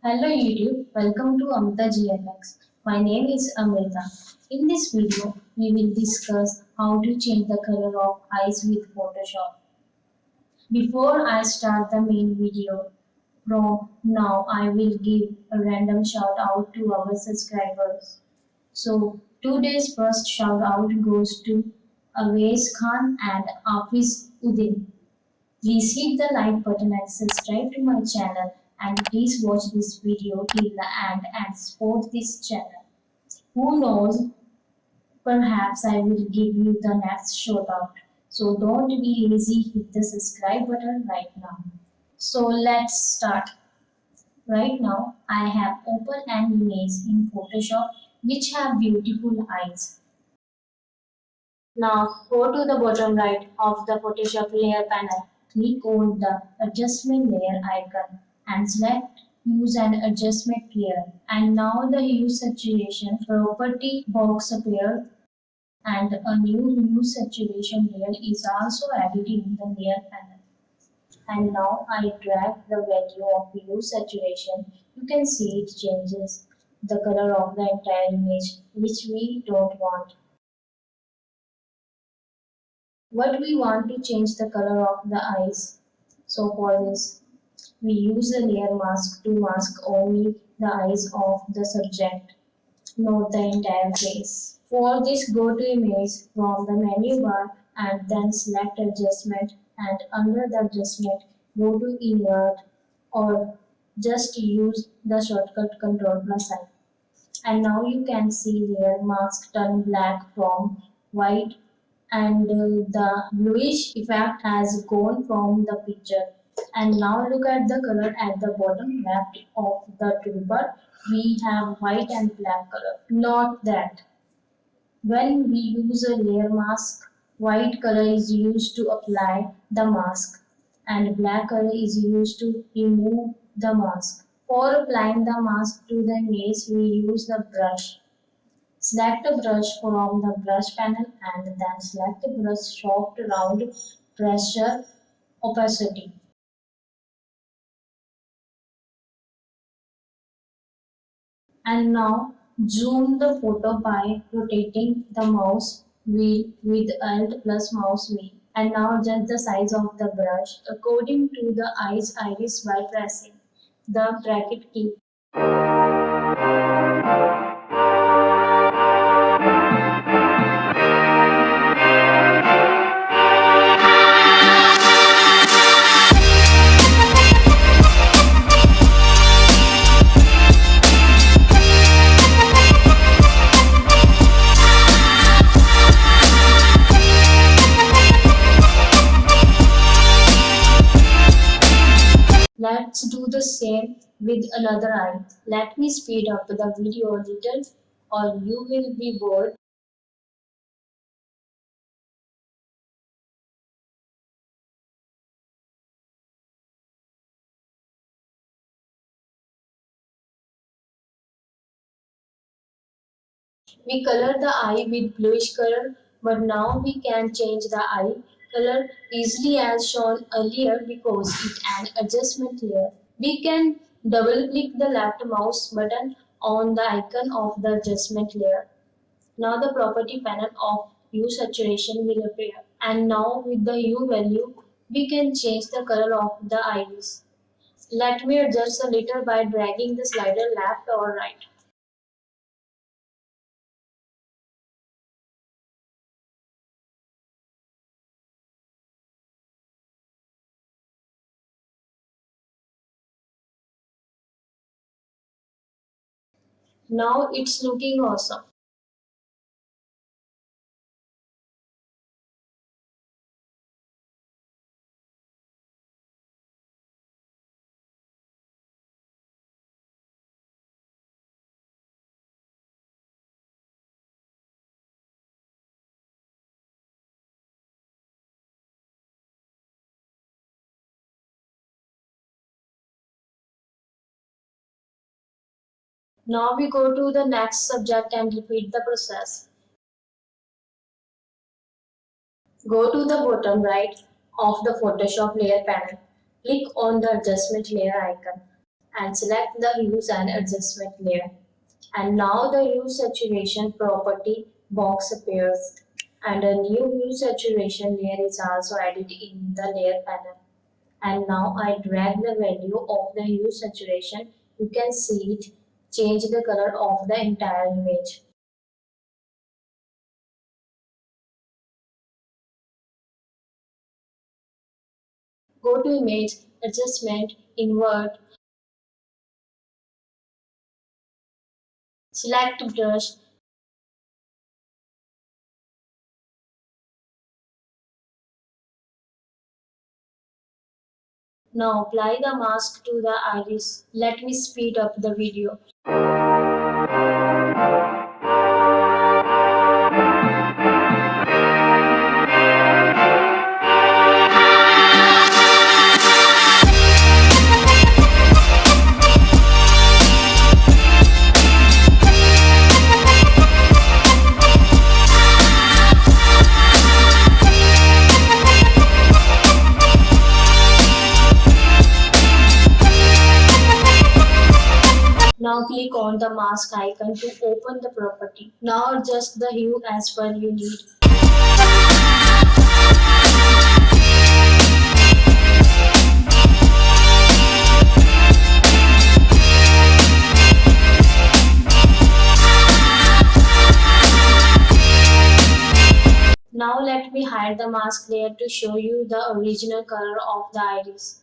Hello YouTube, welcome to Amrita GFX. My name is Amrita. In this video, we will discuss how to change the color of eyes with Photoshop. Before I start the main video, from now I will give a random shout out to our subscribers. So today's first shout out goes to Awais Khan and Hafiz Uddin. Please hit the like button and subscribe to my channel, and please watch this video till the end and support this channel. Who knows, perhaps I will give you the next shout out. So don't be lazy, hit the subscribe button right now. So let's start. Right now I have opened an image in Photoshop which have beautiful eyes. Now go to the bottom right of the Photoshop layer panel. Click on the adjustment layer icon and select use an adjustment layer. And now the hue saturation property box appears and a new hue saturation layer is also added in the layer panel. And now I drag the value of hue saturation. You can see it changes the color of the entire image, which we don't want. What we want to change the color of the eyes. So for this, we use a layer mask to mask only the eyes of the subject, not the entire face. For this, go to image from the menu bar and then select adjustment, and under the adjustment, go to invert or just use the shortcut Ctrl+I. And now you can see layer mask turn black from white, and the bluish effect has gone from the picture. And now look at the color at the bottom left of the toolbar. We have white and black color. Note that when we use a layer mask, white color is used to apply the mask and black color is used to remove the mask. For applying the mask to the image, we use the brush. Select a brush from the brush panel and then select the brush soft round pressure opacity. And now zoom the photo by rotating the mouse wheel with Alt plus mouse wheel. And now adjust the size of the brush according to the eye's iris by pressing the bracket key. Let's do the same with another eye. Let me speed up the video a little or you will be bored. We color the eye with bluish color, but now we can change the eye color easily as shown earlier because it's an adjustment layer. We can double click the left mouse button on the icon of the adjustment layer. Now the property panel of hue saturation will appear. And now with the hue value, we can change the color of the iris. Let me adjust a little by dragging the slider left or right. Now it's looking awesome. Now we go to the next subject and repeat the process. Go to the bottom right of the Photoshop layer panel. Click on the adjustment layer icon and select the hues and adjustment layer. And now the hue saturation property box appears and a new hue saturation layer is also added in the layer panel. And now I drag the value of the hue saturation. You can see it change the color of the entire image. Go to image, adjustment, invert, select brush. Now apply the mask to the iris. Let me speed up the video. Now click on the mask icon to open the property. Now adjust the hue as per you need. Now let me hide the mask layer to show you the original color of the iris.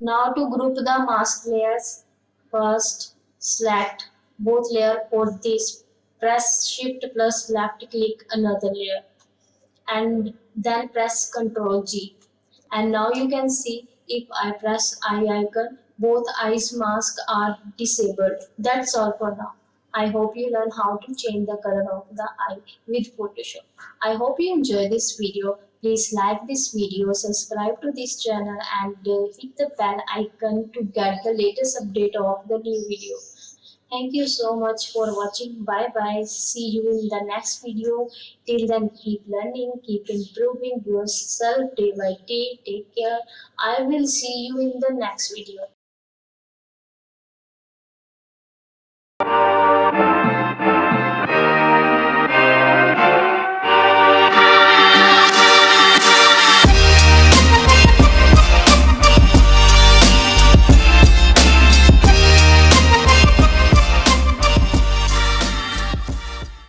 Now to group the mask layers, first select both layers for this. Press Shift plus left click another layer and then press Ctrl G. And now you can see if I press eye icon, both eyes masks are disabled. That's all for now. I hope you learn how to change the color of the eye with Photoshop. I hope you enjoy this video. Please like this video, subscribe to this channel and hit the bell icon to get the latest update of the new video. Thank you so much for watching. Bye bye. See you in the next video. Till then, keep learning, keep improving yourself day by day. Take care. I will see you in the next video.